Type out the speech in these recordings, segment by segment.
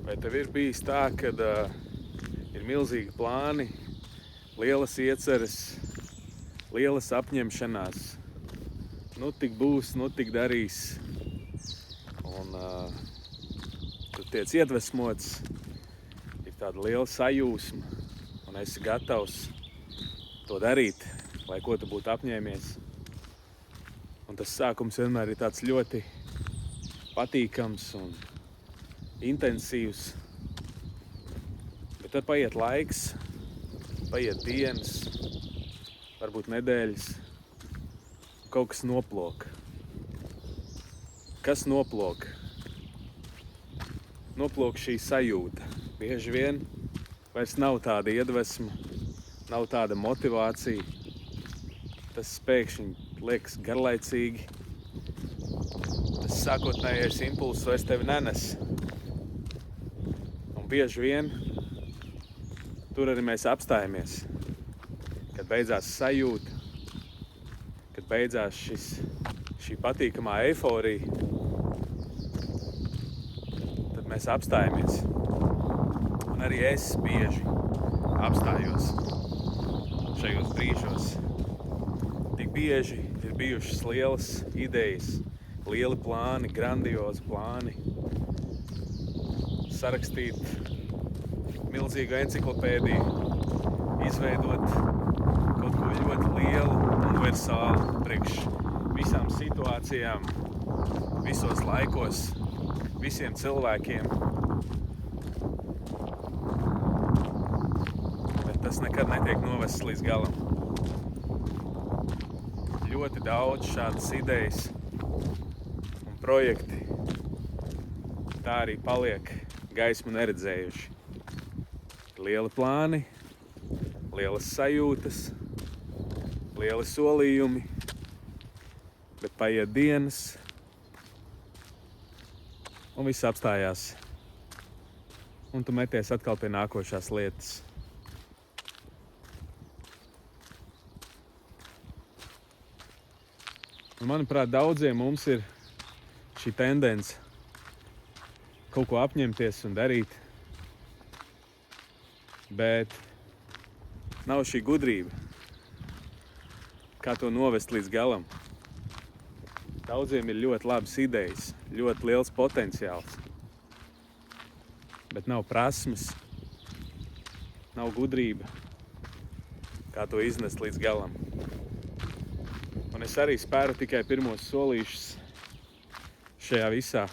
Vai tev ir bijis tā, kad ir milzīgi plāni, lielas ieceres, lielas apņemšanās? Nu tik būs, nu tik darīs. Un tu tiec iedvesmots, ir tāda liela sajūsma un esi gatavs to darīt, lai ko tu būtu apņēmies. Un tas sākums vienmēr ir tāds ļoti patīkams un intensīvs. Bet tad paiet laiks, paiet dienas, varbūt nedēļas, kaut kas noplok. Kas noplok? Noplok šī sajūta. Bieži vien vairs nav tāda iedvesma, nav tāda motivācija. Tas pēkšņi liekas garlaicīgi. Tas sākotnējais impulss vairs tevi nenes. Un bieži vien tur arī mēs apstājamies. Kad beidzās sajūta, kad beidzās šī patīkamā eiforija, tad mēs apstājamies. Un arī es bieži apstājos šajos brīžos. Tik bieži ir bijušas lielas idejas, lieli plāni, grandiozi plāni. Sarakstīt milzīgu enciklopēdiju, izveidot kaut ko ļoti lielu, universālu priekš visām situācijām, visos laikos, visiem cilvēkiem. Bet tas nekad netiek novests līdz galam. Ļoti daudz šādas idejas un projekti tā arī paliek gaismu neredzējuši. Lieli plāni, lielas sajūtas, lieli solījumi, bet paiet dienas un viss apstājās. Un tu meties atkal pie nākošās lietas. Un, manuprāt, daudziem mums ir šī tendence kaut ko apņemties un darīt, bet nav šī gudrība, kā to novest līdz galam. Daudziem ir ļoti labas idejas, ļoti liels potenciāls, bet nav prasmes, nav gudrība, kā to iznest līdz galam. Un es arī spēru tikai pirmos solīšus šajā visā,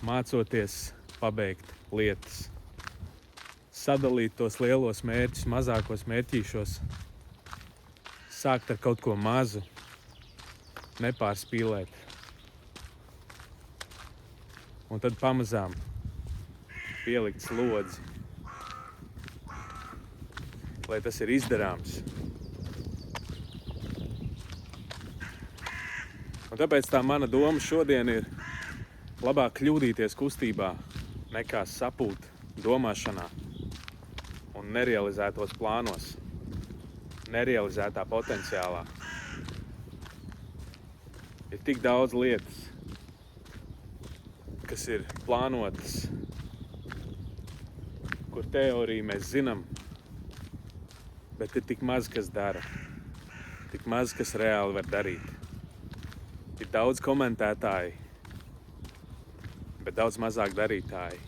mācoties pabeigt lietas, sadalīt tos lielos mērķus mazākos mērķīšos, sākt ar kaut ko mazu, nepārspīlēt. Un tad pamazām pielikt slodzi, lai tas ir izdarāms. Un tāpēc tā mana doma šodien ir labāk kļūdīties kustībā, nekā sapūt domāšanā un nerealizētos plānos, nerealizētā potenciālā. Ir tik daudz lietas, kas ir plānotas, kur teoriju mēs zinām, bet ir tik maz, kas dara, tik maz, kas reāli var darīt. Ir daudz komentētāji, bet daudz mazāk darītāji.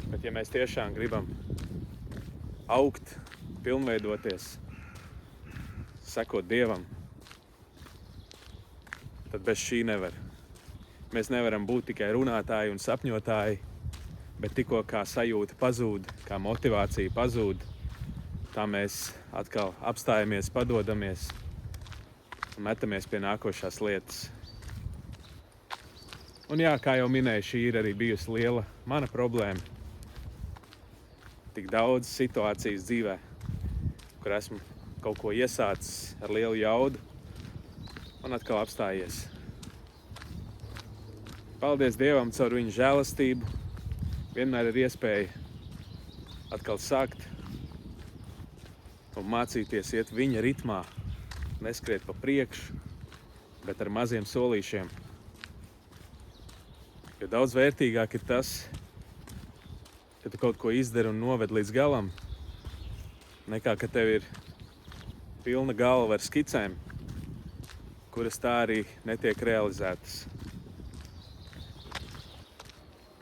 Bet ja mēs tiešām gribam augt, pilnveidoties, sekot Dievam, tad bez šī nevar. Mēs nevaram būt tikai runātāji un sapņotāji, bet tikko kā sajūta pazūd, kā motivācija pazūd, tā mēs atkal apstājamies, padodamies un metamies pie nākošās lietas. Un jā, kā jau minēju, šī ir arī bijusi liela mana problēma. Tik daudz situācijas dzīvē, kur esmu kaut ko iesācis ar lielu jaudu un atkal apstājies. Paldies Dievam, caur viņa žēlastību vienmēr ir iespēja atkal sākt un mācīties iet viņa ritmā, neskriet pa priekšu, bet ar maziem solīšiem. Jo daudz vērtīgāk ir tas, ka tu kaut ko izdari un noved līdz galam, nekā ka tev ir pilna galva ar skicēm, kuras tā arī netiek realizētas.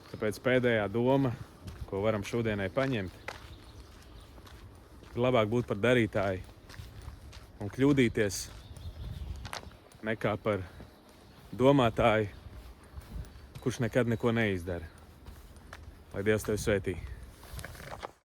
Tāpēc pēdējā doma, ko varam šodienai paņemt, ir labāk būt par darītāju un kļūdīties, nekā par domātāju, kurš nekad neko neizdara. Lai Dievs tevi svētī!